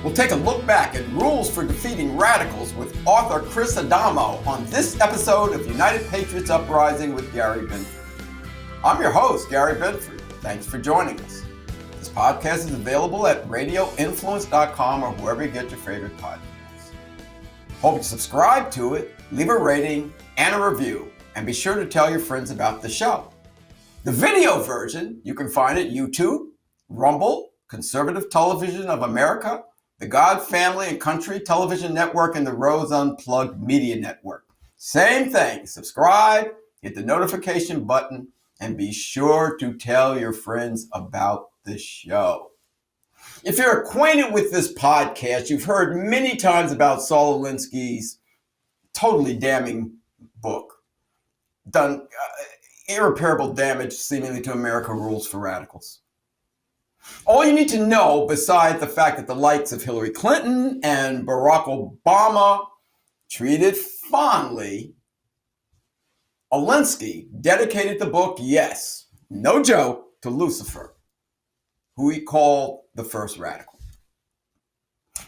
We'll take a look back at rules for defeating radicals with author Chris Adamo on this episode of United Patriots Uprising with Gary Binford. I'm your host, Gary Binford. Thanks for joining us. This podcast is available at radioinfluence.com or wherever you get your favorite podcasts. Hope you subscribe to it, leave a rating and a review, and be sure to tell your friends about the show. The video version you can find at YouTube, Rumble, Conservative Television of America, the God Family and Country Television Network, and the Rose Unplugged Media Network. Same thing, subscribe, hit the notification button, and be sure to tell your friends about the show. If you're acquainted with this podcast, you've heard many times about Saul Alinsky's totally damning book, done irreparable damage seemingly to America, Rules for Radicals. All you need to know, besides the fact that the likes of Hillary Clinton and Barack Obama treated fondly, Alinsky dedicated the book, yes, no joke, to Lucifer, who he called the first radical.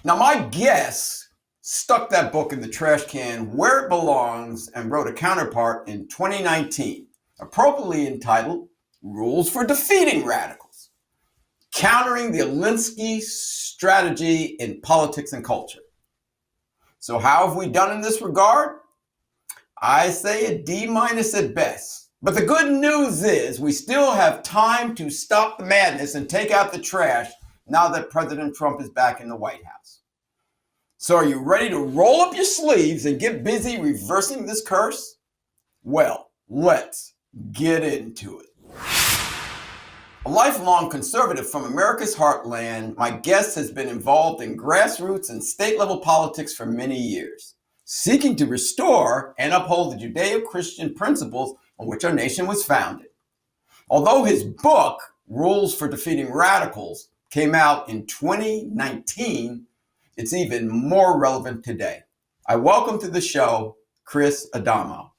Now, my guest stuck that book in the trash can where it belongs and wrote a counterpart in 2019, appropriately entitled Rules for Defeating Radicals, Countering the Alinsky Strategy in Politics and Culture. So how have we done in this regard? I say a D- at best. But the good news is we still have time to stop the madness and take out the trash now that President Trump is back in the White House. So are you ready to roll up your sleeves and get busy reversing this curse? Well, let's get into it. A lifelong conservative from America's heartland, my guest has been involved in grassroots and state-level politics for many years, seeking to restore and uphold the Judeo-Christian principles on which our nation was founded. Although his book, Rules for Defeating Radicals, came out in 2019, it's even more relevant today. I welcome to the show, Chris Adamo.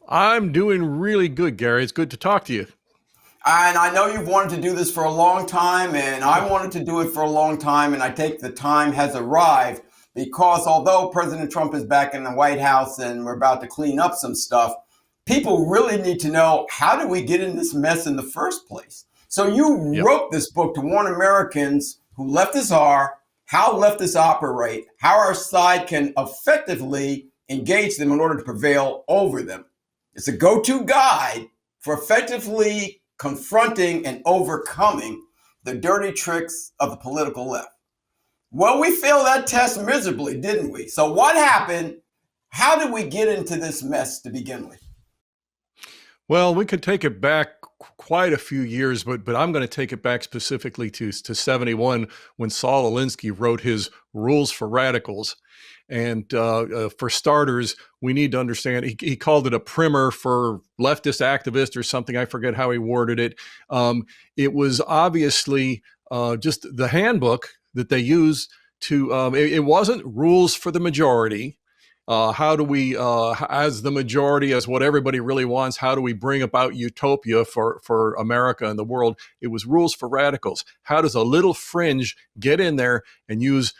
I'm doing really good, Gary. It's good to talk to you. And I know you've wanted to do this for a long time, and I wanted to do it for a long time, and I take the time has arrived because although President Trump is back in the White House and we're about to clean up some stuff, people really need to know, how did we get in this mess in the first place? So you wrote this book to warn Americans who leftists are, how leftists operate, how our side can effectively engage them in order to prevail over them. It's a go-to guide for effectively confronting and overcoming the dirty tricks of the political left. Well, we failed that test miserably, didn't we? So what happened? How did we get into this mess to begin with? Well, we could take it back quite a few years, but I'm going to take it back specifically to 71 when Saul Alinsky wrote his Rules for Radicals. And for starters, we need to understand, he called it a primer for leftist activists or something. I forget how he worded it. It was obviously just the handbook that they use to, it wasn't rules for the majority. How do we, as the majority, as what everybody really wants, how do we bring about utopia for America and the world? It was rules for radicals. How does a little fringe get in there and use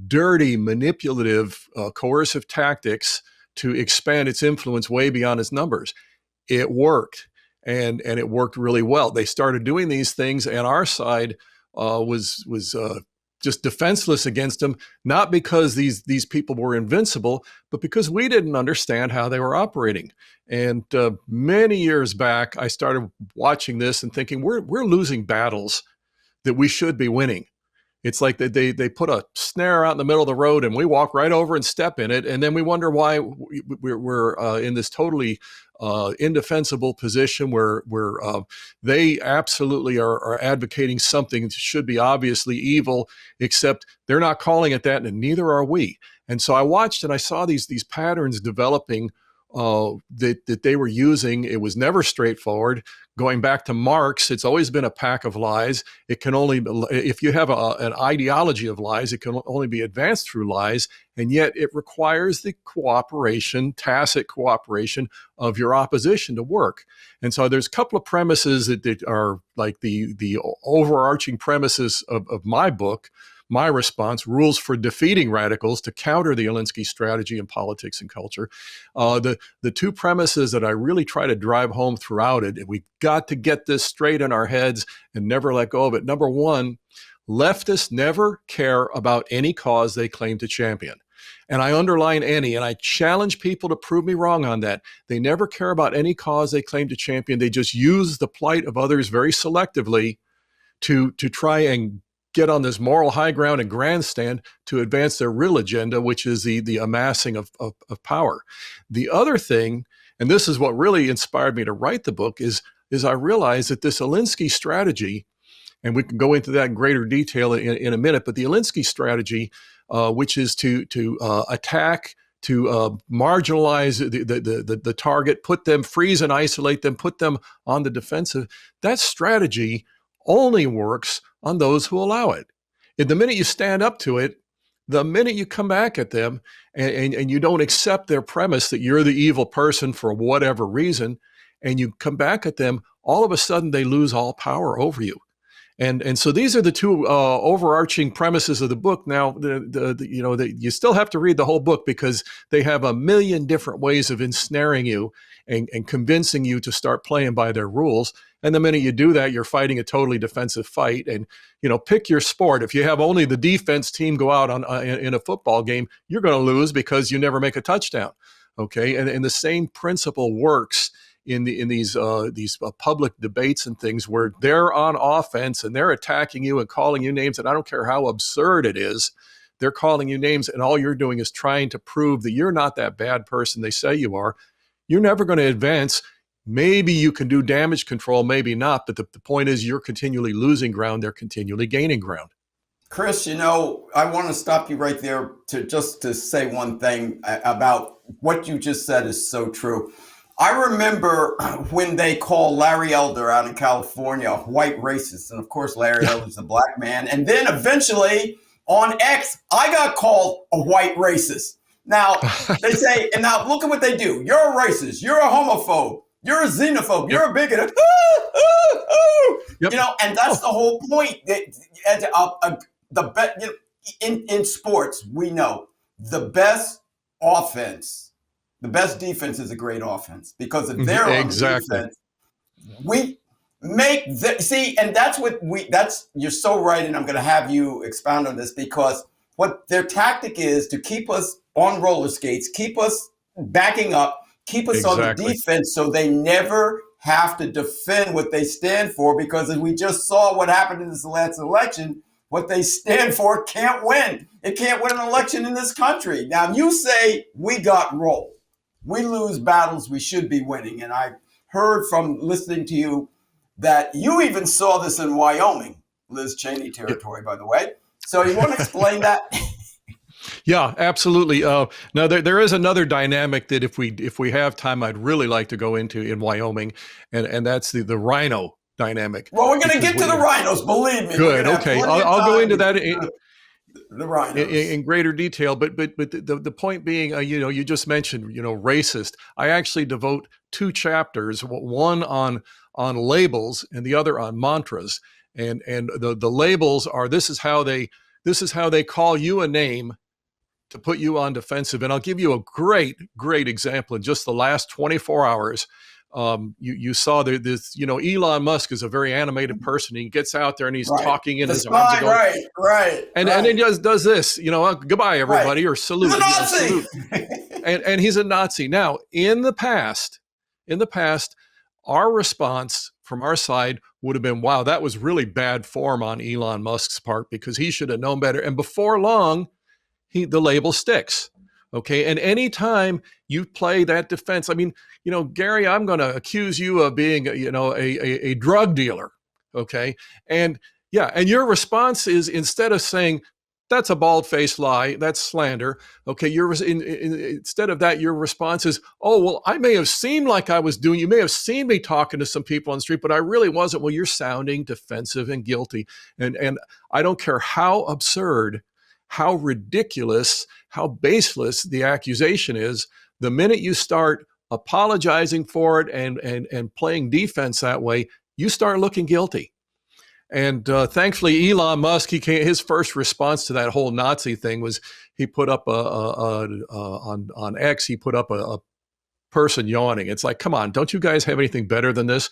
dirty, manipulative, coercive tactics to expand its influence way beyond its numbers? It worked, and it worked really well. They started doing these things, and our side was just defenseless against them, not because these people were invincible, but because we didn't understand how they were operating. And many years back, I started watching this and thinking, we're losing battles that we should be winning. It's like they put a snare out in the middle of the road and we walk right over and step in it. And then we wonder why we're in this totally indefensible position where they absolutely are advocating something that should be obviously evil, except they're not calling it that, and neither are we. And so I watched and I saw these patterns developing that they were using. It was never straightforward. Going back to Marx, it's always been a pack of lies. It can only, if you have an ideology of lies, it can only be advanced through lies. And yet it requires the cooperation, tacit cooperation of your opposition to work. And so there's a couple of premises that are like the overarching premises of my book. my response, Rules for Defeating Radicals to Counter the Alinsky Strategy in Politics and Culture. The two premises that I really try to drive home throughout it, and we've got to get this straight in our heads and never let go of it. Number one, leftists never care about any cause they claim to champion. And I underline any, and I challenge people to prove me wrong on that. They never care about any cause they claim to champion. They just use the plight of others very selectively to try and get on this moral high ground and grandstand to advance their real agenda, which is the amassing of power. The other thing, and this is what really inspired me to write the book, is I realized that this Alinsky strategy, and we can go into that in greater detail in a minute, but the Alinsky strategy, which is to attack, to marginalize the target, put them, freeze and isolate them, put them on the defensive, that strategy only works on those who allow it. And the minute you stand up to it, the minute you come back at them and you don't accept their premise that you're the evil person for whatever reason, and you come back at them, all of a sudden they lose all power over you. And so these are the two overarching premises of the book. Now, you still have to read the whole book because they have a million different ways of ensnaring you and convincing you to start playing by their rules. And the minute you do that, you're fighting a totally defensive fight. And, pick your sport. If you have only the defense team go out in a football game, you're going to lose because you never make a touchdown. Okay. And the same principle works in these public debates and things where they're on offense and they're attacking you and calling you names. And I don't care how absurd it is, they're calling you names. And all you're doing is trying to prove that you're not that bad person they say you are. You're never going to advance. Maybe you can do damage control, maybe not. But the point is you're continually losing ground. They're continually gaining ground. Chris, I want to stop you right there to say one thing about what you just said is so true. I remember when they called Larry Elder out in California a white racist. And of course, Larry Elder's a black man. And then eventually on X, I got called a white racist. Now, they say, and now look at what they do. You're a racist. You're a homophobe. You're a xenophobe. You're a bigot. Yep. And that's the whole point. In sports, we know the best offense, the best defense is a great offense, because if they're on defense, we make and that's you're so right. And I'm going to have you expound on this, because what their tactic is to keep us on roller skates, keep us backing up, keep us on the defense, so they never have to defend what they stand for, because as we just saw what happened in this last election, what they stand for can't win. It can't win an election in this country. Now, you say we got rolled. We lose battles we should be winning. And I heard from listening to you that you even saw this in Wyoming, Liz Cheney territory, by the way. So you want to explain that? Yeah, absolutely. Now, there is another dynamic that if we have time, I'd really like to go into in Wyoming, and that's the rhino dynamic. Well, we're going to get to the rhinos, believe me. Good. Okay. I'll go into that the rhinos in greater detail, but the point being, you just mentioned, racist. I actually devote 2 chapters, one on labels and the other on mantras. And the labels are, this is how they call you a name to put you on defensive. And I'll give you a great example. In just the last 24 hours, you saw this, Elon Musk is a very animated person. He gets out there and he's talking in his arms. Right. And then he does this, goodbye, everybody, or salute. He's a Nazi. Salute. and he's a Nazi. Now, in the past, our response from our side would have been, wow, that was really bad form on Elon Musk's part, because he should have known better. And before long, the label sticks. Okay. And anytime you play that defense, I mean, Gary, I'm going to accuse you of being, a drug dealer. Okay. And your response is, instead of saying, that's a bald-faced lie, that's slander. Okay. Instead of that, your response is, oh, well, I may have seemed like I was doing, you may have seen me talking to some people on the street, but I really wasn't. Well, you're sounding defensive and guilty. And I don't care how absurd, how ridiculous, how baseless the accusation is, the minute you start apologizing for it and playing defense that way, you start looking guilty. And thankfully, Elon Musk, his first response to that whole Nazi thing was he put up on X, he put up a person yawning. It's like, come on, don't you guys have anything better than this?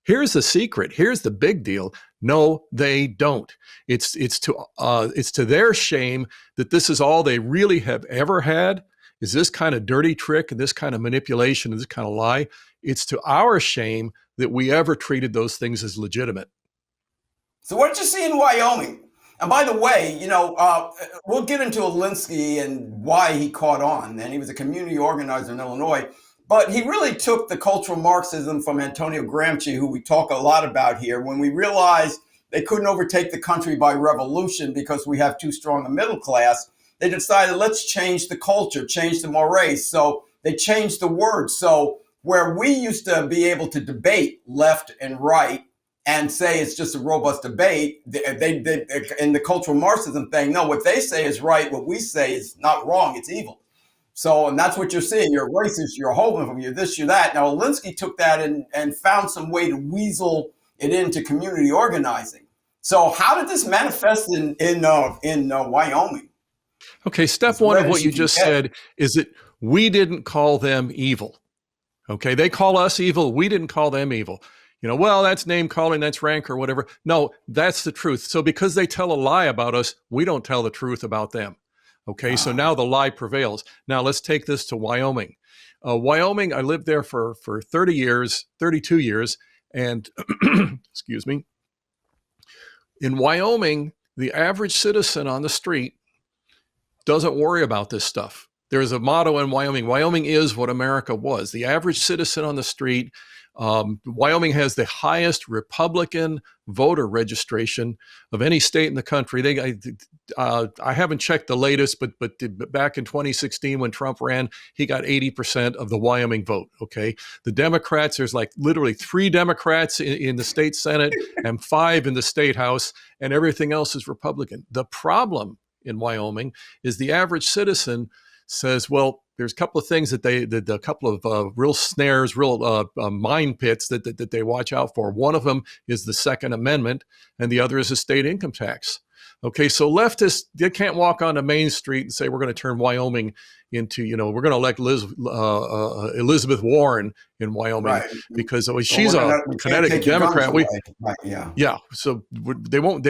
Here's the secret. Here's the big deal. No, they don't. It's to their shame that this is all they really have ever had, is this kind of dirty trick and this kind of manipulation and this kind of lie. It's to our shame that we ever treated those things as legitimate. So what did you see in Wyoming? And by the way, we'll get into Alinsky and why he caught on. And he was a community organizer in Illinois. But he really took the cultural Marxism from Antonio Gramsci, who we talk a lot about here, when we realized they couldn't overtake the country by revolution because we have too strong a middle class. They decided, let's change the culture, change the mores. So they changed the words. So where we used to be able to debate left and right and say it's just a robust debate, they in the cultural Marxism thing, no, what they say is right. What we say is not wrong. It's evil. So, and that's what you're seeing. You're racist, you're homophobic, you're this, you're that. Now, Alinsky took that and found some way to weasel it into community organizing. So how did this manifest in Wyoming? Okay, step one of what you just said is that we didn't call them evil. Okay, they call us evil. We didn't call them evil. Well, that's name calling, that's rank or whatever. No, that's the truth. So because they tell a lie about us, we don't tell the truth about them. Okay, so now the lie prevails. Now let's take this to Wyoming. Wyoming, I lived there for 32 years. And excuse me. In Wyoming, the average citizen on the street doesn't worry about this stuff. There's a motto in Wyoming. Wyoming is what America was. The average citizen on the street. Wyoming has the highest Republican voter registration of any state in the country. I haven't checked the latest, but back in 2016 when Trump ran, he got 80% of the Wyoming vote. Okay, the Democrats, there's like literally 3 Democrats in the state Senate and 5 in the state House, and everything else is Republican. The problem in Wyoming is the average citizen says, well, there's a couple of things a couple of real snares, real mine pits that they watch out for. One of them is the Second Amendment, and the other is the state income tax. Okay, so leftists, they can't walk onto Main Street and say we're going to turn Wyoming into, we're going to elect Elizabeth Warren in Wyoming, right, because she's a Connecticut Democrat. Yeah. So they won't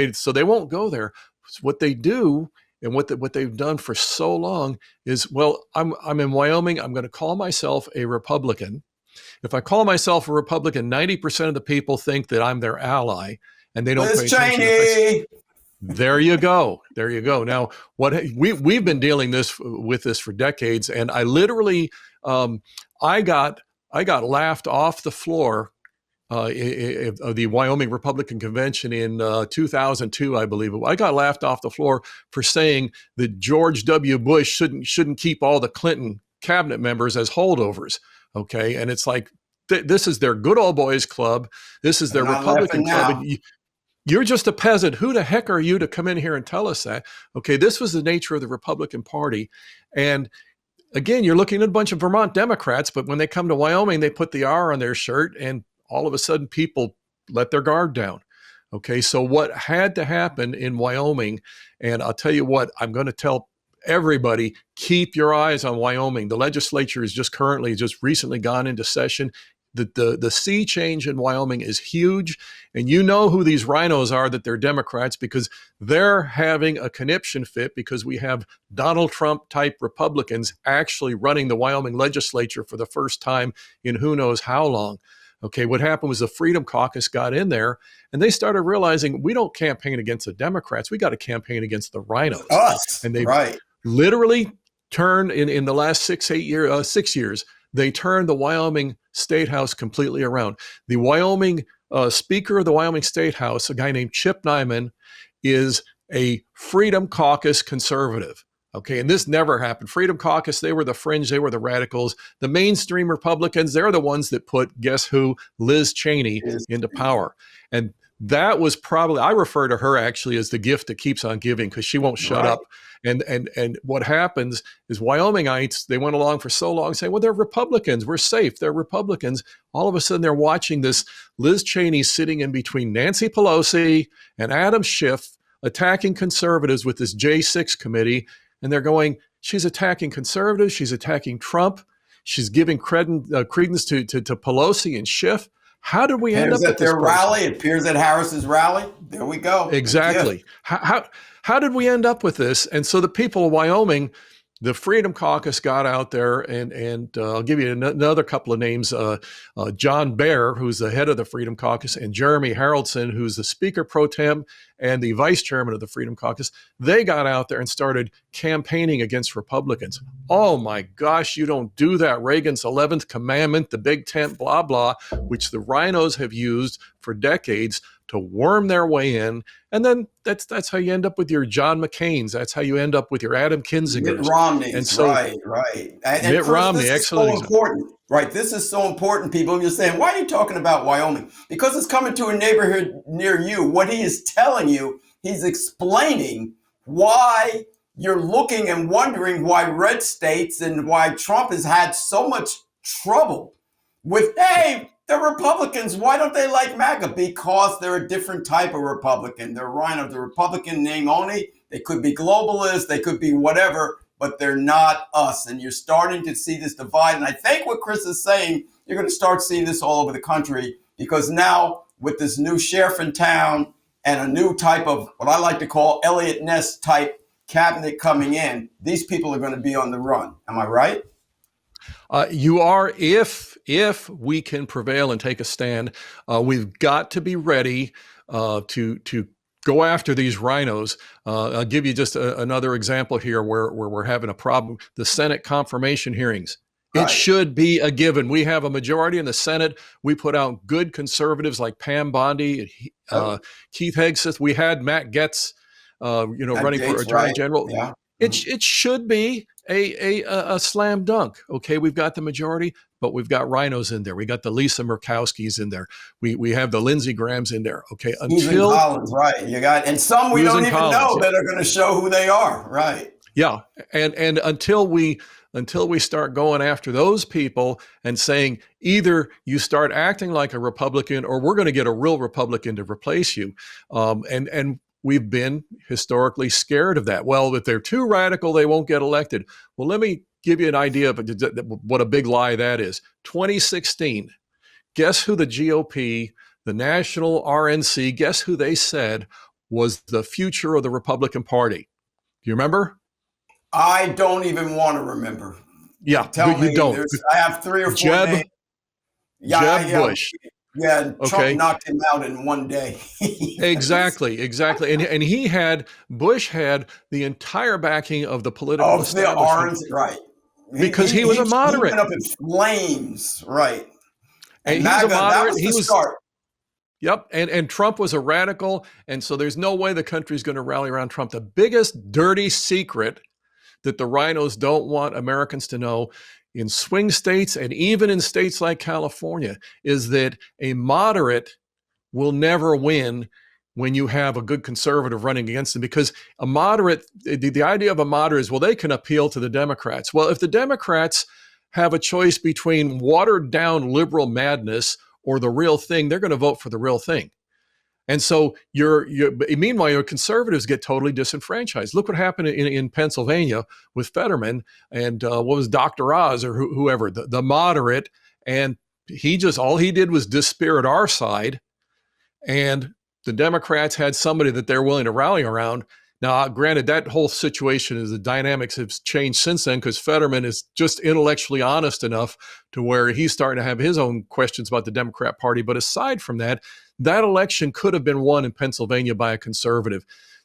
go there. So what they do, and what they've done for so long is, well, I'm in Wyoming. I'm going to call myself a Republican. If I call myself a Republican, 90% of the people think that I'm their ally, and they don't pay attention. There you go. There you go. Now, we've been dealing with this for decades, and I literally I got laughed off the floor of the Wyoming Republican Convention in 2002, I believe. I got laughed off the floor for saying that George W. Bush shouldn't keep all the Clinton cabinet members as holdovers. Okay, and it's like this is their good old boys club. This is their Republican club. And you're just a peasant. Who the heck are you to come in here and tell us that? Okay, this was the nature of the Republican Party, and again, you're looking at a bunch of Vermont Democrats, but when they come to Wyoming, they put the R on their shirt, and all of a sudden people let their guard down. Okay, so what had to happen in Wyoming, and I'll tell you what, I'm going to tell everybody, keep your eyes on Wyoming. The legislature is just recently gone into session. The sea change in Wyoming is huge, and you know who these rhinos are, that they're Democrats, because they're having a conniption fit because we have Donald Trump type Republicans actually running the Wyoming legislature for the first time in who knows how long. Okay, what happened was the Freedom Caucus got in there, and they started realizing we don't campaign against the Democrats. We got to campaign against the rhinos. Us, and they right. Literally turned in the last 6 years. They turned the Wyoming State House completely around. The Wyoming Speaker of the Wyoming State House, a guy named Chip Nyman, is a Freedom Caucus conservative. Okay, and this never happened. Freedom Caucus, they were the fringe, they were the radicals. The mainstream Republicans, they're the ones that put, guess who, Liz Cheney into power. And that was probably, I refer to her actually as the gift that keeps on giving, because she won't shut up. And what happens is Wyomingites, they went along for so long saying, well, they're Republicans, we're safe, they're Republicans. All of a sudden they're watching this Liz Cheney sitting in between Nancy Pelosi and Adam Schiff attacking conservatives with this J6 committee. And they're going, she's attacking conservatives, she's attacking Trump, she's giving credence to Pelosi and Schiff. How did we end up at their rally? It appears at Harris's rally. There we go. Exactly. How did we end up with this? And so the people of Wyoming, the Freedom Caucus got out there, and I'll give you another couple of names. John Baer, who's the head of the Freedom Caucus, and Jeremy Haraldson, who's the Speaker Pro Tem and the Vice Chairman of the Freedom Caucus. They got out there and started campaigning against Republicans. Oh my gosh, you don't do that. Reagan's 11th commandment, the big tent, blah, blah, which the rhinos have used for decades to worm their way in. And then that's how you end up with your John McCain's. That's how you end up with your Adam Kinzinger's. Mitt Romney's, and so, right. And Mitt Chris, Romney, this is excellent. So important, right? This is so important, people. You're saying, why are you talking about Wyoming? Because it's coming to a neighborhood near you. What he is telling you, he's explaining why you're looking and wondering why red states and why Trump has had so much trouble with, hey, the Republicans, why don't they like MAGA? Because they're a different type of Republican. They're rhino, the Republican name only. They could be globalists, they could be whatever, but they're not us. And you're starting to see this divide. And I think what Chris is saying, you're going to start seeing this all over the country, because now with this new sheriff in town and a new type of what I like to call Elliot Ness type cabinet coming in, these people are going to be on the run. Am I right? You are, if we can prevail and take a stand. We've got to be ready to go after these rhinos. I'll give you just another example here where we're having a problem. The Senate confirmation hearings. It should be a given. We have a majority in the Senate. We put out good conservatives like Pam Bondi, Keith Hegseth. We had Matt Gaetz, running for Attorney General. Yeah. It should be a slam dunk. Okay, we've got the majority, but we've got rhinos in there. We got the Lisa Murkowskis in there. We have the Lindsey Grahams in there. Okay, until Collins, right? You got, and some we don't even know that are going to show who they are, right? Yeah, and until we start going after those people and saying either you start acting like a Republican or we're going to get a real Republican to replace you, and we've been historically scared of that. Well, if they're too radical, they won't get elected. Well, let me give you an idea of what a big lie that is. 2016, guess who the GOP, the national RNC, guess who they said was the future of the Republican Party? Do you remember? I don't even want to remember. Yeah, Tell me. Don't. I have 3 or 4 names. Jeb Bush. Yeah, Trump knocked him out in one day. Exactly. And Bush had the entire backing of the political establishment. The orange, right. Because he was a moderate. He went up in flames, right. And he was a moderate. That was the start. Yep, and Trump was a radical, and so there's no way the country's going to rally around Trump. The biggest dirty secret that the rhinos don't want Americans to know in swing states and even in states like California is that a moderate will never win when you have a good conservative running against them, because a moderate, the idea of a moderate is, well, they can appeal to the Democrats. Well, if the Democrats have a choice between watered down liberal madness or the real thing, they're going to vote for the real thing. And so meanwhile, your conservatives get totally disenfranchised. Look what happened in Pennsylvania with Fetterman and what was Dr. Oz or whoever, the moderate. And all he did was dispirit our side. And the Democrats had somebody that they're willing to rally around. Now, granted, that whole situation is the dynamics have changed since then, because Fetterman is just intellectually honest enough to where he's starting to have his own questions about the Democrat Party. But aside from that, that election could have been won in Pennsylvania by a conservative.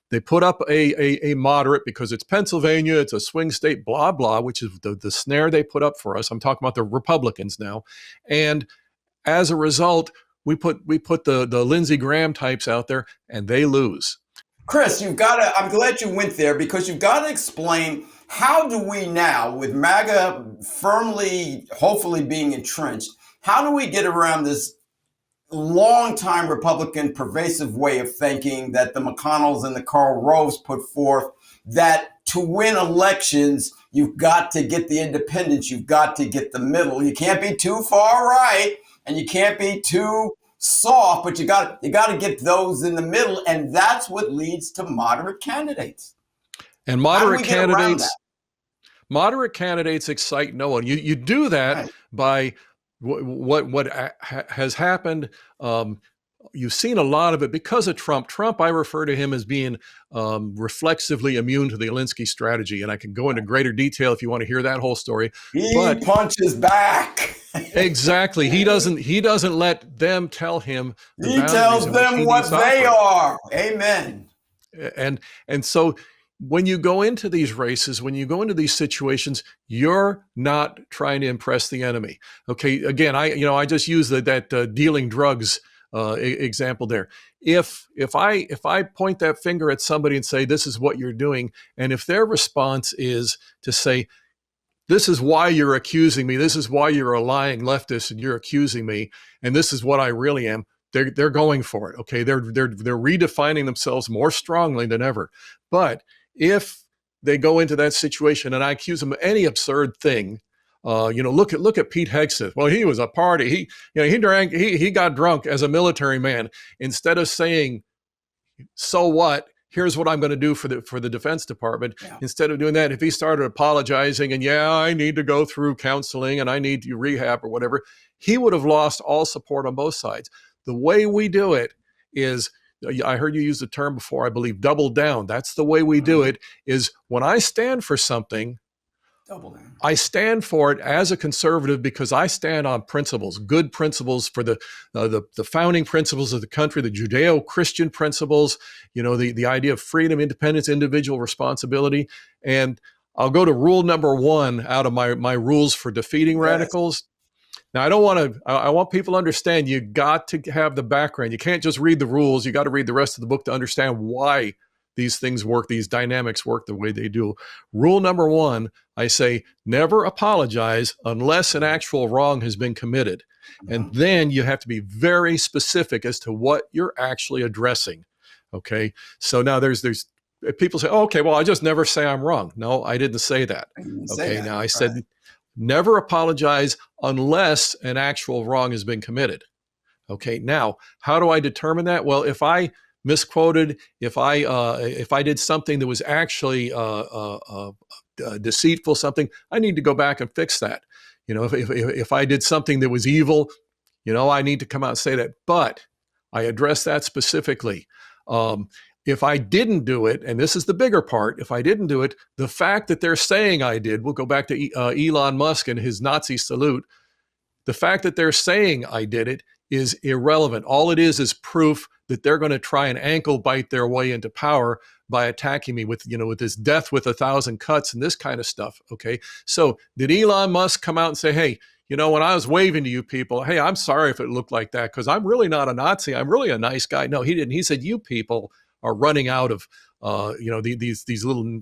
They put up a moderate because it's Pennsylvania, it's a swing state, blah, blah, which is the snare they put up for us. I'm talking about the Republicans now. And as a result, we put the Lindsey Graham types out there and they lose. Chris, I'm glad you went there, because you've got to explain, how do we now, with MAGA firmly, hopefully being entrenched, how do we get around this longtime Republican pervasive way of thinking that the McConnells and the Karl Roves put forth, that to win elections, you've got to get the independents, you've got to get the middle. You can't be too far right and you can't be too soft, but you got to get those in the middle, and that's what leads to moderate candidates. And moderate candidates excite no one. You do that right by what has happened. You've seen a lot of it because of Trump. Trump, I refer to him as being reflexively immune to the Alinsky strategy, and I can go into greater detail if you want to hear that whole story. He punches back. Exactly. He doesn't let them tell him. He tells them what they are. Amen. And so when you go into these races, when you go into these situations, you're not trying to impress the enemy. Okay. Again, I just use that dealing drugs example there. If I point that finger at somebody and say, this is what you're doing, and if their response is to say, this is why you're accusing me, this is why you're a lying leftist and you're accusing me, and this is what I really am, they're going for it. Okay. They're redefining themselves more strongly than ever. But if they go into that situation and I accuse them of any absurd thing, look at Pete Hegseth. Well, he was a party. He got drunk as a military man. Instead of saying, so what? Here's what I'm going to do for the Defense Department. Yeah. Instead of doing that, if he started apologizing and I need to go through counseling and I need to rehab or whatever, he would have lost all support on both sides. The way we do it is, I heard you use the term before, I believe, double down. That's the way we do it, is when I stand for something, I stand for it as a conservative because I stand on principles, good principles for the founding principles of the country, the Judeo-Christian principles, the idea of freedom, independence, individual responsibility. And I'll go to rule number 1 out of my rules for defeating radicals. Now, I want people to understand you got to have the background. You can't just read the rules. You got to read the rest of the book to understand why these things work, these dynamics work the way they do. Rule number 1, I say, never apologize unless an actual wrong has been committed. And then you have to be very specific as to what you're actually addressing. Okay. So now there's people say, oh, okay, well, I just never say I'm wrong. No, I didn't say that. Now I said, never apologize unless an actual wrong has been committed. Okay. Now, how do I determine that? Well, if I misquoted, if I did something that was actually deceitful, something, I need to go back and fix that. If I did something that was evil, I need to come out and say that. But I address that specifically. If I didn't do it, and this is the bigger part, if I didn't do it, the fact that they're saying I did, we'll go back to Elon Musk and his Nazi salute. The fact that they're saying I did it is irrelevant. All it is proof that they're going to try and ankle bite their way into power by attacking me with this death with 1,000 cuts and this kind of stuff. Okay. So did Elon Musk come out and say, hey, when I was waving to you people, hey, I'm sorry if it looked like that because I'm really not a Nazi. I'm really a nice guy. No, he didn't. He said, you people are running out of, these little,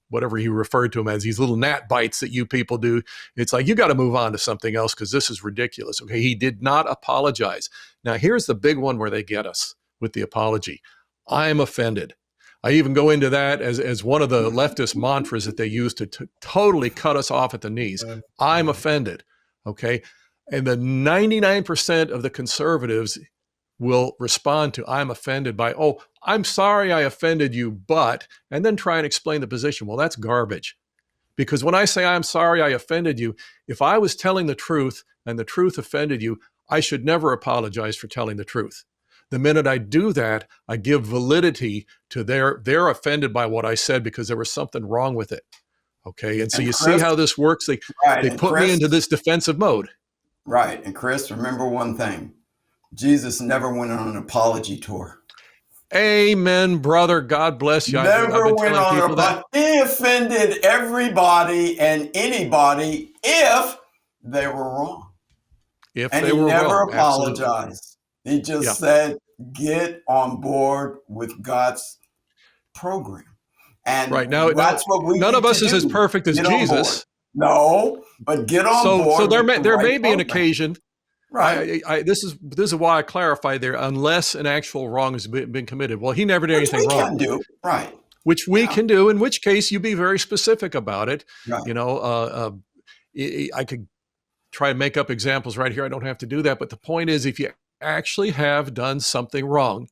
whatever he referred to them as, these little gnat bites that you people do. It's like, you got to move on to something else because this is ridiculous. Okay. He did not apologize. Now, here's the big one where they get us with the apology. I'm offended. I even go into that as one of the leftist mantras that they use to totally cut us off at the knees. I'm offended. Okay. And the 99% of the conservatives will respond to I'm offended by, oh, I'm sorry I offended you, but, and then try and explain the position. Well, that's garbage. Because when I say I'm sorry I offended you, if I was telling the truth and the truth offended you, I should never apologize for telling the truth. The minute I do that, I give validity to they're offended by what I said because there was something wrong with it. Okay. And so you see how this works. They put me into this defensive mode. Right. And Chris, remember one thing. Jesus never went on an apology tour. Amen, brother. God bless you. Never went on an apology. He offended everybody and anybody if they were wrong. He never apologized. Absolutely. He just said, get on board with God's program. And right now, that's what we none of us is as perfect as Jesus. No, but get on board. So there may be an occasion. Right. This is why I clarify there, unless an actual wrong has been committed. Well, he never did Which anything we wrong, can do. Right. which we Yeah. can do, in which case you be very specific about it. Right. You know, I could try and make up examples right here. I don't have to do that. But the point is, if you actually have done something wrong,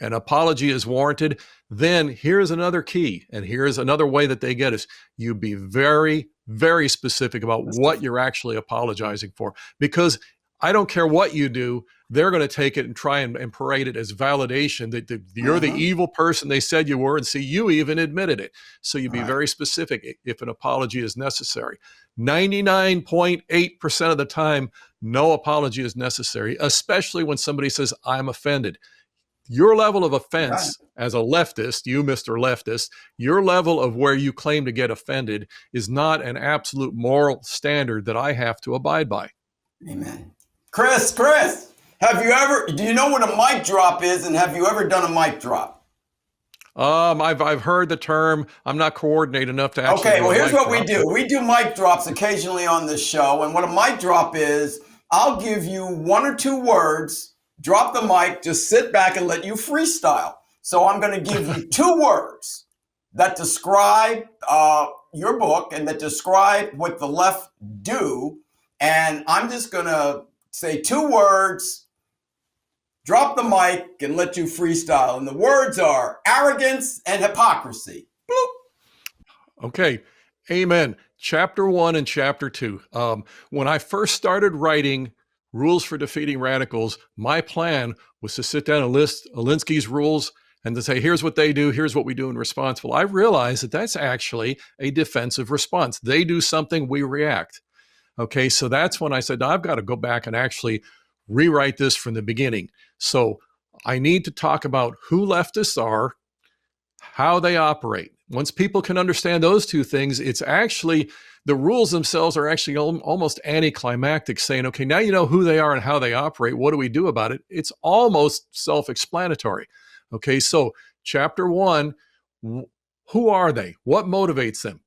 an apology is warranted, then here's another key. And here's another way that they get us. You be very, very specific about what you're actually apologizing for. Because I don't care what you do, they're going to take it and try and parade it as validation that you're the evil person they said you were, and see, you even admitted it. So you be Right. very specific if an apology is necessary. 99.8% of the time, no apology is necessary, especially when somebody says, I'm offended. Your level of offense as a leftist, you, Mr. Leftist, your level of where you claim to get offended is not an absolute moral standard that I have to abide by. Amen. Chris, do you know what a mic drop is, and have you ever done a mic drop? I've heard the term. I'm not coordinated enough to actually. Okay, well, here's what we do. We do mic drops occasionally on this show, and what a mic drop is, I'll give you one or two words, drop the mic, just sit back and let you freestyle. So I'm going to give you two words that describe your book and that describe what the left do, and I'm just going to say two words, drop the mic, and let you freestyle. And the words are arrogance and hypocrisy. Bloop. Okay, amen. Chapter 1 and Chapter 2. When I first started writing Rules for Defeating Radicals, my plan was to sit down and list Alinsky's rules and to say, here's what they do, here's what we do in response. Well, I realized that that's actually a defensive response. They do something, we react. Okay, so that's when I said, I've got to go back and actually rewrite this from the beginning. So I need to talk about who leftists are, how they operate. Once people can understand those two things, it's actually, the rules themselves are actually almost anticlimactic, saying, okay, now you know who they are and how they operate. What do we do about it? It's almost self-explanatory. Okay, so chapter 1, who are they? What motivates them?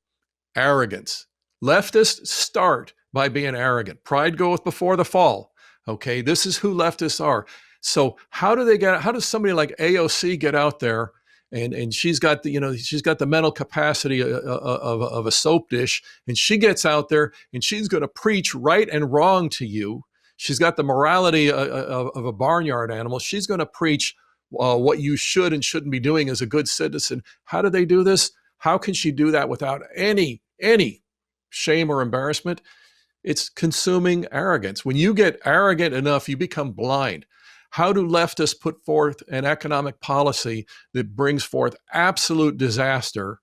Arrogance. Leftists start by being arrogant. Pride goeth before the fall. Okay, this is who leftists are. So how does somebody like AOC get out there, and she's got the mental capacity of a soap dish, and she gets out there and she's going to preach right and wrong to you. She's got the morality of a barnyard animal. She's going to preach what you should and shouldn't be doing as a good citizen. How do they do this? How can she do that without any shame or embarrassment? It's consuming arrogance. When you get arrogant enough, you become blind. How do leftists put forth an economic policy that brings forth absolute disaster,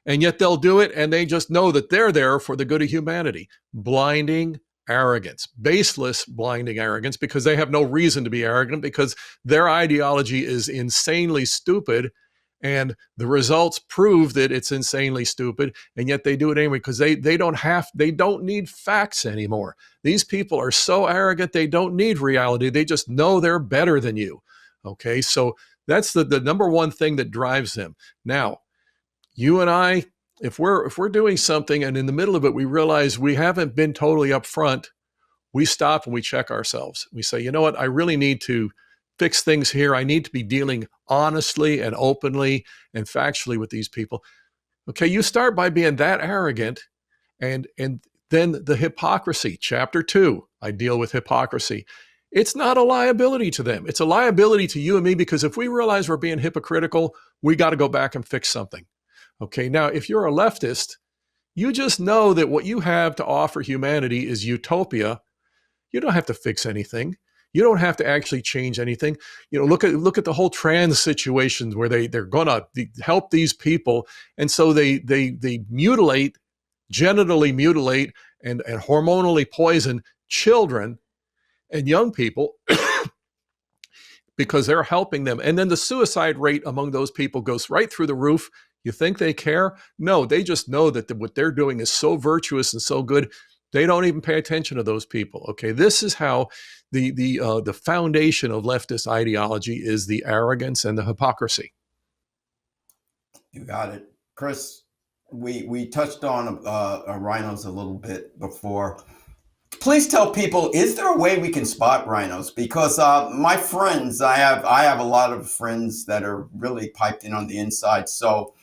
and yet they'll do it and they just know that they're there for the good of humanity? Blinding arrogance, baseless blinding arrogance, because they have no reason to be arrogant, because their ideology is insanely stupid, and the results prove that it's insanely stupid, and yet they do it anyway because they don't need facts anymore. These people are so arrogant, they don't need reality. They just know they're better than you. Okay, so that's the number one thing that drives them. Now, you and I, if we're doing something and in the middle of it we realize we haven't been totally upfront, we stop and we check ourselves. We say, you know what, I really need to fix things here. I need to be dealing honestly and openly and factually with these people. Okay, you start by being that arrogant, and then the hypocrisy. Chapter 2, I deal with hypocrisy. It's not a liability to them. It's a liability to you and me, because if we realize we're being hypocritical, we got to go back and fix something. Okay, now if you're a leftist, you just know that what you have to offer humanity is utopia. You don't have to fix anything. You don't have to actually change anything. You know, look at the whole trans situations where they're going to help these people, and so they mutilate, genitally mutilate, and hormonally poison children and young people because they're helping them. And then the suicide rate among those people goes right through the roof. You think they care? No, they just know that what they're doing is so virtuous and so good. They don't even pay attention to those people. Okay, this is how the foundation of leftist ideology is: the arrogance and the hypocrisy. You got it, Chris. We touched on rhinos a little bit before. Please tell people, is there a way we can spot rhinos? Because my friends, I have a lot of friends that are really piped in on the inside. So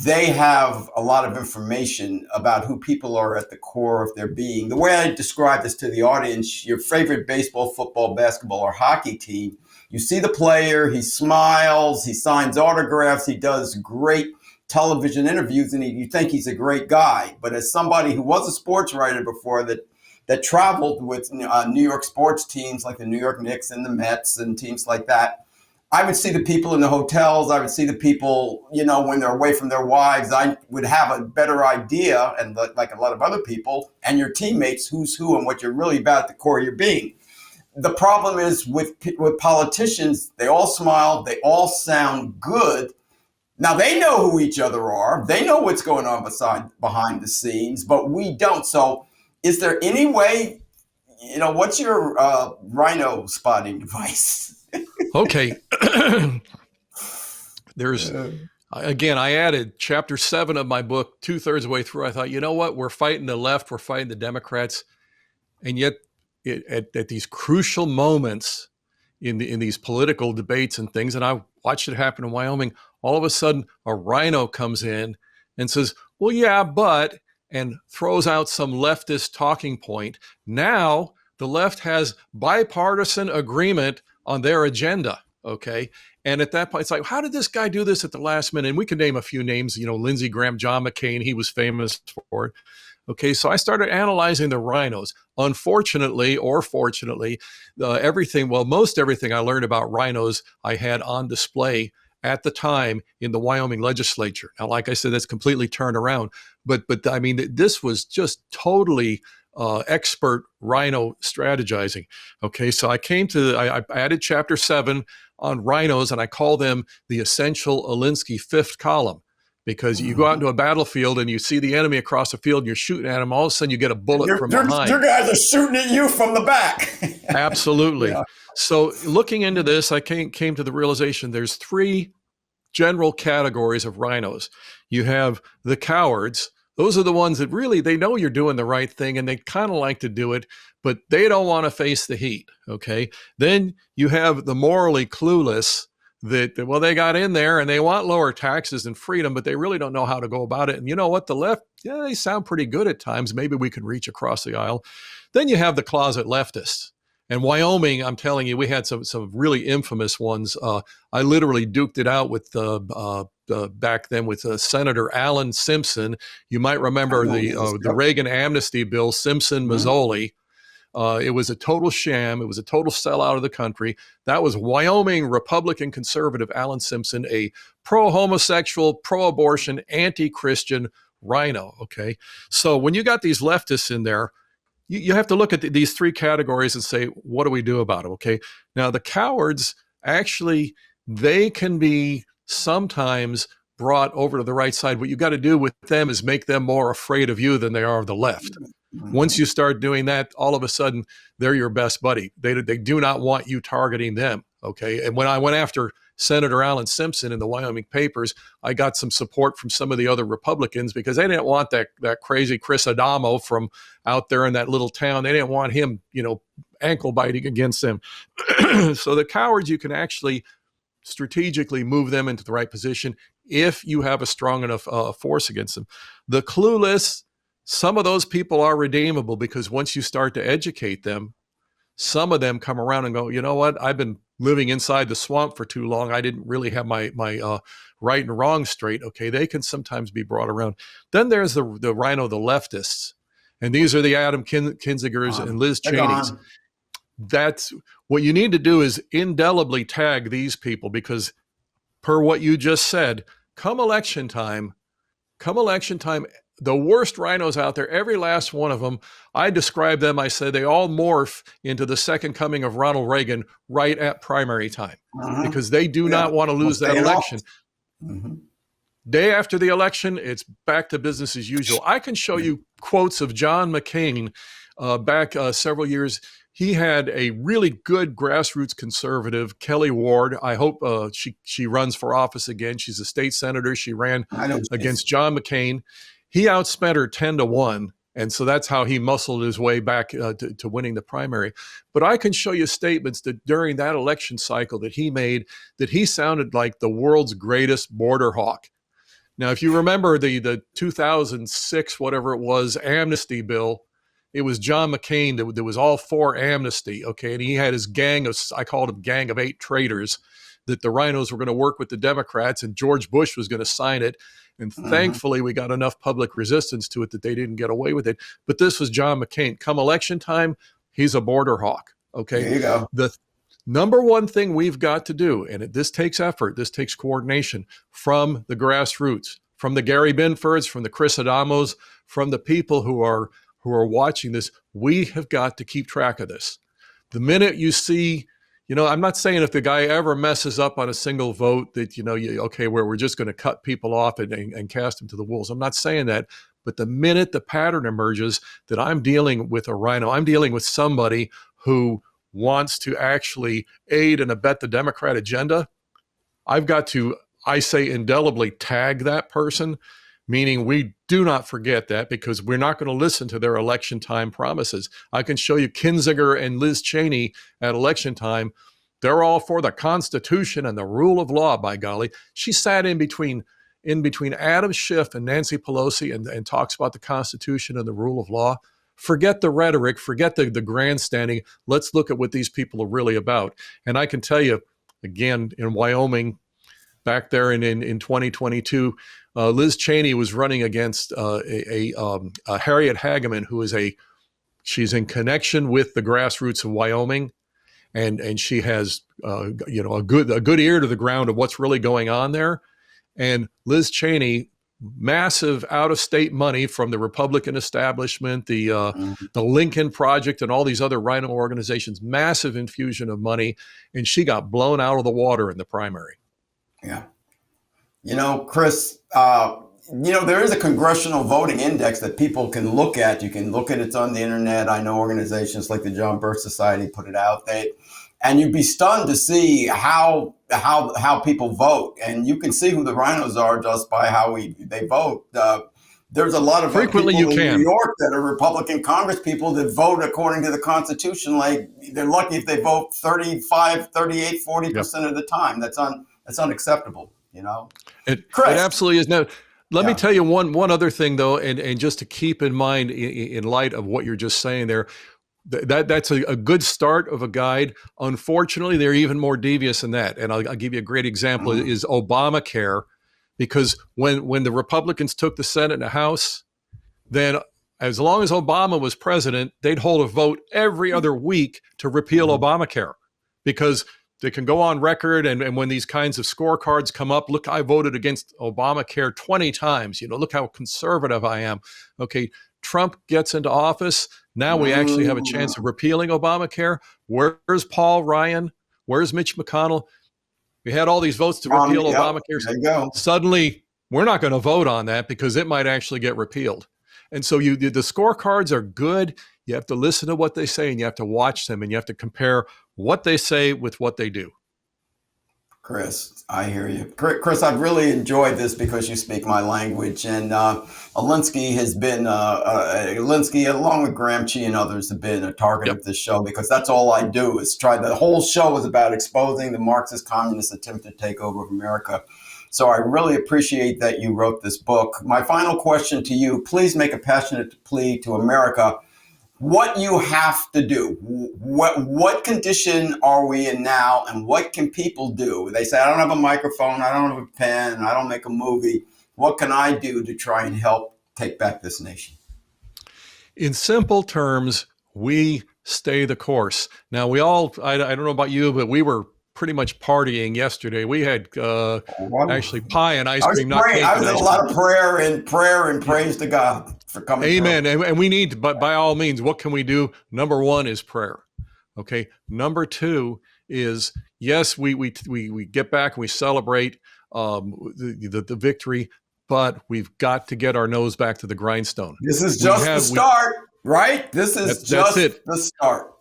they have a lot of information about who people are at the core of their being. The way I describe this to the audience, your favorite baseball, football, basketball, or hockey team, you see the player, he smiles, he signs autographs, he does great television interviews, and you think he's a great guy. But as somebody who was a sports writer before that traveled with New York sports teams like the New York Knicks and the Mets and teams like that, I would see the people in the hotels. I would see the people, when they're away from their wives. I would have a better idea, and like a lot of other people and your teammates, who's who and what you're really about at the core of your being. The problem is with politicians, they all smile, they all sound good. Now they know who each other are. They know what's going on behind the scenes, but we don't. So is there any way, what's your rhino spotting device? Okay. There's, again, I added chapter 7 of my book 2/3 of the way through. I thought, you know what? We're fighting the left. We're fighting the Democrats. And yet at these crucial moments in these political debates and things, and I watched it happen in Wyoming, all of a sudden a rhino comes in and says, well, yeah, but, and throws out some leftist talking point. Now the left has bipartisan agreement on their agenda, okay? And at that point, it's like, how did this guy do this at the last minute? And we could name a few names, Lindsey Graham, John McCain, he was famous for it. Okay, so I started analyzing the rhinos. Unfortunately, or fortunately, most everything I learned about rhinos I had on display at the time in the Wyoming legislature. Now, like I said, that's completely turned around. But I mean, this was just totally expert rhino strategizing. Okay, so I added chapter 7 on rhinos, and I call them the essential Alinsky fifth column, because you go out into a battlefield and you see the enemy across the field and you're shooting at them, all of a sudden you get a bullet from behind. Your guys are shooting at you from the back. Absolutely. Yeah. So looking into this, I came to the realization there's 3 general categories of rhinos. You have the cowards. Those are the ones that really, they know you're doing the right thing and they kind of like to do it, but they don't want to face the heat, okay? Then you have the morally clueless that, well, they got in there and they want lower taxes and freedom, but they really don't know how to go about it. And you know what? The left, yeah, they sound pretty good at times. Maybe we could reach across the aisle. Then you have the closet leftists. And Wyoming, I'm telling you, we had some really infamous ones. I literally duked it out with back then with Senator Alan Simpson. You might remember the Reagan amnesty bill, Simpson-Mazzoli. It was a total sham. It was a total sellout of the country. That was Wyoming Republican conservative Alan Simpson, a pro-homosexual, pro-abortion, anti-Christian rhino. Okay, so when you got these leftists in there, you have to look at these 3 categories and say, what do we do about it? Okay. Now the cowards, actually, they can be sometimes brought over to the right side. What you got to do with them is make them more afraid of you than they are of the left. Once you start doing that, all of a sudden they're your best buddy. They do not want you targeting them. Okay. And when I went after Senator Alan Simpson in the Wyoming papers, I got some support from some of the other Republicans because they didn't want that crazy Chris Adamo from out there in that little town. They didn't want him, ankle biting against them. So the cowards, you can actually strategically move them into the right position if you have a strong enough force against them. The clueless, some of those people are redeemable because once you start to educate them, some of them come around and go, you know what? I've been living inside the swamp for too long. I didn't really have my right and wrong straight. Okay, they can sometimes be brought around. Then there's the rhino, the leftists. And these are the Adam Kinzingers and Liz Cheneys. That's what you need to do, is indelibly tag these people, because per what you just said, come election time, the worst rhinos out there, every last one of them, I describe them, I said they all morph into the second coming of Ronald Reagan right at primary time, because they do not want to lose that election. Day after the election, it's back to business as usual. I can show you quotes of John McCain back several years. He had a really good grassroots conservative, Kelly Ward. I hope she runs for office again. She's a state senator. She ran against John McCain. He outspent her 10-1, And so that's how he muscled his way back to winning the primary. But I can show you statements that during that election cycle that he made, that he sounded like the world's greatest border hawk. Now, if you remember the 2006, whatever it was, amnesty bill, it was John McCain that was all for amnesty, okay? And he had his gang of, I called him gang of 8 traitors, that the rhinos were going to work with the Democrats, and George Bush was going to sign it. And thankfully, we got enough public resistance to it that they didn't get away with it. But this was John McCain. Come election time, he's a border hawk, okay? There you go. The number one thing we've got to do, and this takes effort, this takes coordination from the grassroots, from the Gary Binfords, from the Chris Adamos, from the people who are watching this. We have got to keep track of this. The minute you see, I'm not saying if the guy ever messes up on a single vote that, where we're just going to cut people off and cast them to the wolves. I'm not saying that. But the minute the pattern emerges that I'm dealing with a rhino, I'm dealing with somebody who wants to actually aid and abet the Democrat agenda, I've got to, I say, indelibly tag that person, meaning we do not forget that, because we're not going to listen to their election time promises. I can show you Kinzinger and Liz Cheney at election time. They're all for the Constitution and the rule of law, by golly. She sat in between Adam Schiff and Nancy Pelosi and talks about the Constitution and the rule of law. Forget the rhetoric, forget the grandstanding. Let's look at what these people are really about. And I can tell you, again, in Wyoming, back there in 2022, Liz Cheney was running against Harriet Hageman, who is she's in connection with the grassroots of Wyoming, and she has a good ear to the ground of what's really going on there. And Liz Cheney, massive out-of-state money from the Republican establishment, the Lincoln Project, and all these other rhino organizations, massive infusion of money, and she got blown out of the water in the primary. Yeah. Chris, there is a congressional voting index that people can look at. You can look at it. It's on the internet. I know organizations like the John Birch Society put it out. And you'd be stunned to see how people vote. And you can see who the rhinos are just by how they vote. There's a lot of frequently people you in can. New York that are Republican Congress people that vote according to the Constitution. Like, they're lucky if they vote 35, 38, 40% of the time. That's unacceptable. It Chris, absolutely is. Now, let me tell you one other thing, though, and just to keep in mind in light of what you're just saying there, that's a good start of a guide. Unfortunately, they're even more devious than that. And I'll give you a great example is Obamacare, because when the Republicans took the Senate and the House, then as long as Obama was president, they'd hold a vote every other week to repeal Obamacare, because they can go on record, and when these kinds of scorecards come up, look, I voted against Obamacare 20 times. Look how conservative I am. Okay, Trump gets into office. Now we actually have a chance of repealing Obamacare. Where's Paul Ryan? Where's Mitch McConnell? We had all these votes to repeal Obamacare. There you go. Suddenly, we're not going to vote on that because it might actually get repealed. And so the scorecards are good. You have to listen to what they say, and you have to watch them, and you have to compare what they say with what they do. Chris, I hear you. Chris, I've really enjoyed this because you speak my language. And Alinsky has been, Alinsky, along with Gramsci and others, have been a target of this show, because that's all I do is try. The whole show is about exposing the Marxist communist attempt to take over America. So I really appreciate that you wrote this book. My final question to you, please make a passionate plea to America. What you have to do, what condition are we in now, and what can people do? They say, I don't have a microphone, I don't have a pen, I don't make a movie. What can I do to try and help take back this nation? In simple terms, we stay the course. Now, we all, I don't know about you, but we were pretty much partying yesterday. We had actually pie and ice cream, not cake. I was in a lot of prayer and praise to God for coming. Amen. And we need, but by all means, what can we do? Number one is prayer. Okay. Number two is, yes, we get back and we celebrate the victory, but we've got to get our nose back to the grindstone. This is just the start, right? This is just the start.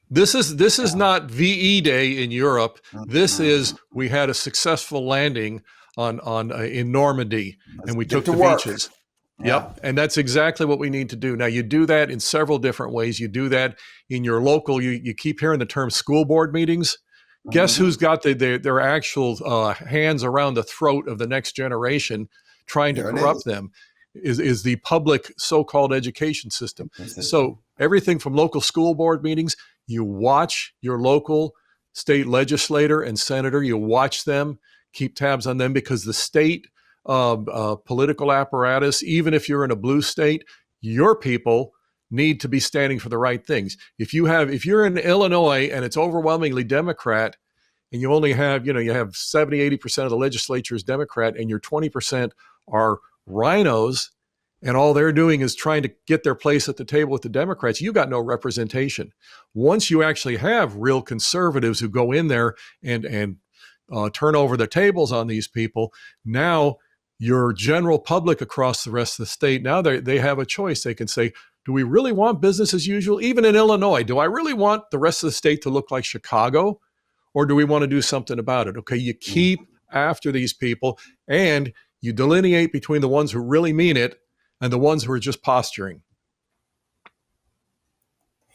This is not VE Day in Europe. This is, we had a successful landing in Normandy, and we took the beaches. Yeah. Yep. And that's exactly what we need to do. Now, you do that in several different ways. You do that in your local, you keep hearing the term school board meetings. Guess Hmm. who's got their actual hands around the throat of the next generation trying to There it corrupt is. them is the public so-called education system. The system. So everything from local school board meetings, you watch your local state legislator and senator, you watch them, keep tabs on them, because the state political apparatus, even if you're in a blue state, your people need to be standing for the right things. If you're in Illinois and it's overwhelmingly Democrat, and you only have, you have 70-80% of the legislature is Democrat, and your 20% are rhinos, and all they're doing is trying to get their place at the table with the Democrats, you got no representation. Once you actually have real conservatives who go in there and turn over the tables on these people, now your general public across the rest of the state, now they have a choice. They can say, do we really want business as usual? Even in Illinois, do I really want the rest of the state to look like Chicago? Or do we want to do something about it? Okay, you keep after these people, and you delineate between the ones who really mean it and the ones who are just posturing.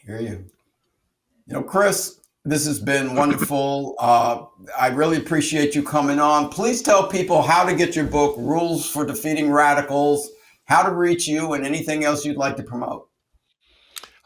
Hear you. Chris, this has been wonderful. I really appreciate you coming on. Please tell people how to get your book, Rules for Defeating Radicals, how to reach you, and anything else you'd like to promote.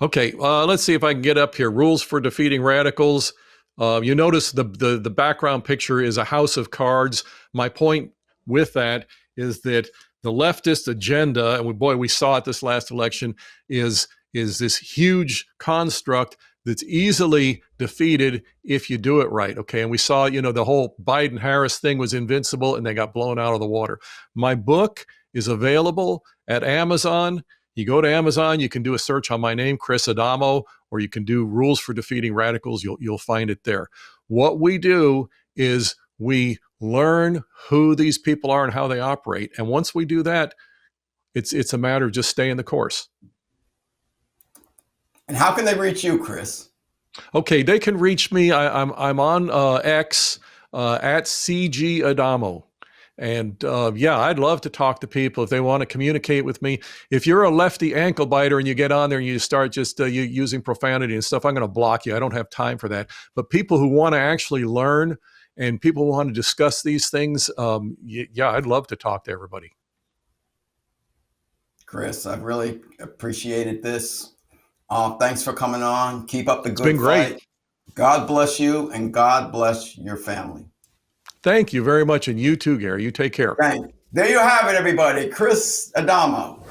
Okay, let's see if I can get up here. Rules for Defeating Radicals. You notice the background picture is a house of cards. My point with that is that the leftist agenda, and we saw it this last election, is this huge construct that's easily defeated if you do it right. Okay, and we saw, the whole Biden-Harris thing was invincible, and they got blown out of the water. My book is available at Amazon. You go to Amazon, you can do a search on my name, Chris Adamo, or you can do Rules for Defeating Radicals. You'll find it there. What we do is we learn who these people are and how they operate. And once we do that, it's a matter of just staying the course. And how can they reach you, Chris? Okay, they can reach me. I'm on X at CG Adamo. And I'd love to talk to people if they want to communicate with me. If you're a lefty ankle biter and you get on there and you start just using profanity and stuff, I'm going to block you. I don't have time for that. But people who want to actually learn and people who want to discuss these things, I'd love to talk to everybody. Chris, I've really appreciated this. Thanks for coming on. Keep up the good fight. It's been great. God bless you, and God bless your family. Thank you very much. And you too, Gary. You take care. Thank you. There you have it, everybody. Chris Adamo.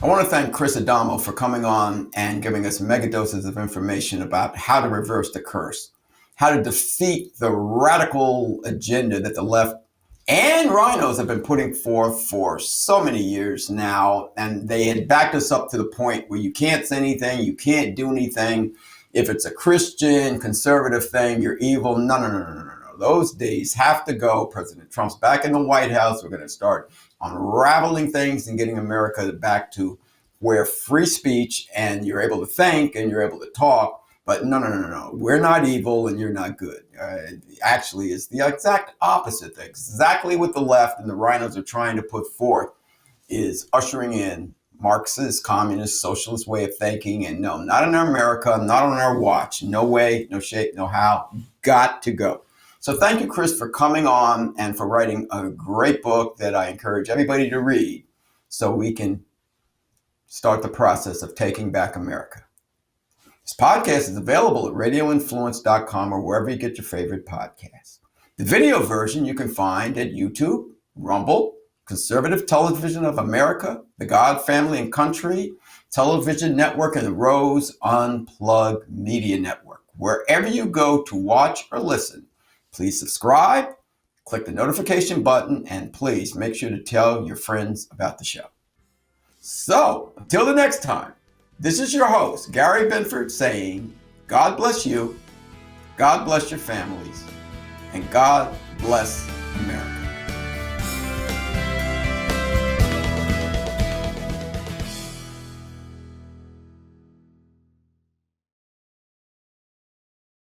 I want to thank Chris Adamo for coming on and giving us mega doses of information about how to reverse the curse, how to defeat the radical agenda that the left and rhinos have been putting forth for so many years now. And they had backed us up to the point where you can't say anything, you can't do anything. If it's a Christian conservative thing, you're evil. No. Those days have to go. President Trump's back in the White House. We're going to start unraveling things and getting America back to where free speech and you're able to think and you're able to talk. But no. We're not evil and you're not good. Actually, it's the exact opposite. Exactly what the left and the rhinos are trying to put forth is ushering in Marxist, communist, socialist way of thinking. And no, not in America, not on our watch. No way, no shape, no how. Got to go. So thank you, Chris, for coming on and for writing a great book that I encourage everybody to read so we can start the process of taking back America. This podcast is available at radioinfluence.com or wherever you get your favorite podcasts. The video version you can find at YouTube, Rumble, Conservative Television of America, the God Family and Country Television Network, and the Rose Unplugged Media Network. Wherever you go to watch or listen, please subscribe, click the notification button, and please make sure to tell your friends about the show. So, until the next time, this is your host, Gary Binford, saying, God bless you, God bless your families, and God bless America.